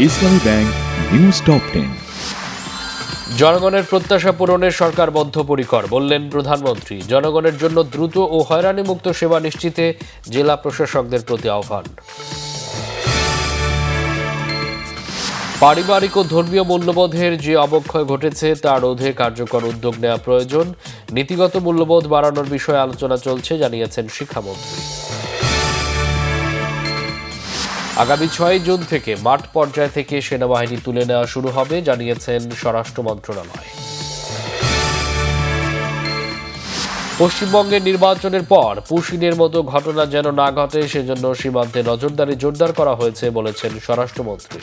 ইসলামী bank news top 10। জনগণের প্রত্যাশা পূরণে সরকার বদ্ধপরিকর, বললেন প্রধানমন্ত্রী। জনগণের জন্য দ্রুত ও হয়রানিমুক্ত সেবা নিশ্চিতে জেলা প্রশাসকদের প্রতি আহ্বান। পারিবারিক ও ধর্মীয় মূল্যবোধের যে অবক্ষয় ঘটেছে তা রোধে কার্যকর উদ্যোগ নেওয়া প্রয়োজন। নীতিগত মূল্যবোধ বাড়ানোর বিষয়ে আলোচনা চলছে, জানিয়েছেন শিক্ষামন্ত্রী। আগামী 6 জুন থেকে মাঠ পর্যায় থেকে সেনাবাহিনী তুলে নেওয়া শুরু হবে, জানিয়েছেন স্বরাষ্ট্র মন্ত্রণালয়। পশ্চিমবঙ্গের নির্বাচনের পর পুশিনের মতো ঘটনা যেন না ঘটে সেজন্য সীমান্তে নজরদারি জোরদার করা হয়েছে, বলেছেন স্বরাষ্ট্রমন্ত্রী।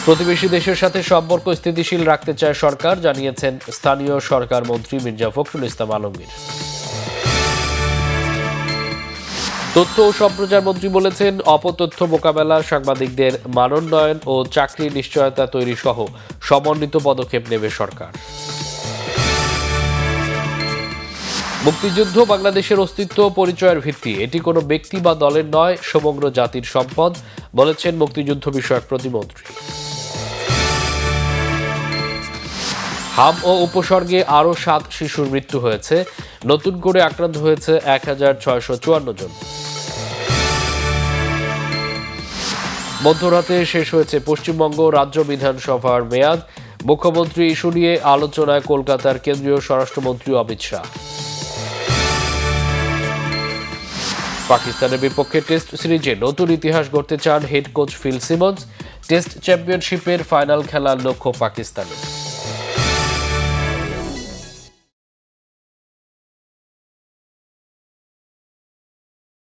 প্রতিবেশী দেশের সাথে সম্পর্ক স্থিতিশীল রাখতে চায় সরকার, জানিয়েছেন স্থানীয় সরকার মন্ত্রী মির্জা ফখরুল ইসলাম আলমগীর। তথ্য ও সম্প্রচার মন্ত্রী বলেছেন, অপতথ্য মোকাবেলা, সাংবাদিকদের মানোন্নয়ন ও চাকরির নিশ্চয়তা তৈরি সহ সমন্বিত পদক্ষেপ নেবে সরকার। মুক্তিযুদ্ধ বাংলাদেশের অস্তিত্ব পরিচয়ের ভিত্তি, এটি কোনো ব্যক্তি বা দলের নয়, সমগ্র জাতির সম্পদ, বলেছেন মুক্তিযুদ্ধ বিষয়ক প্রতিমন্ত্রী। হাম ও উপসর্গে আরও 7 শিশুর মৃত্যু হয়েছে, নতুন করে আক্রান্ত হয়েছে 1654 জন। মধ্যরাতে শেষ হয়েছে পশ্চিমবঙ্গ রাজ্য বিধানসভার মেয়াদ, মুখ্যমন্ত্রী ইস্যু নিয়ে আলোচনায় কলকাতার কেন্দ্রীয় স্বরাষ্ট্রমন্ত্রী অমিত শাহ। পাকিস্তানের বিপক্ষে টেস্ট সিরিজে নতুন ইতিহাস গড়তে চান head coach Phil Simmons. Test চ্যাম্পিয়নশিপের ফাইনাল খেলার লক্ষ্য পাকিস্তানের।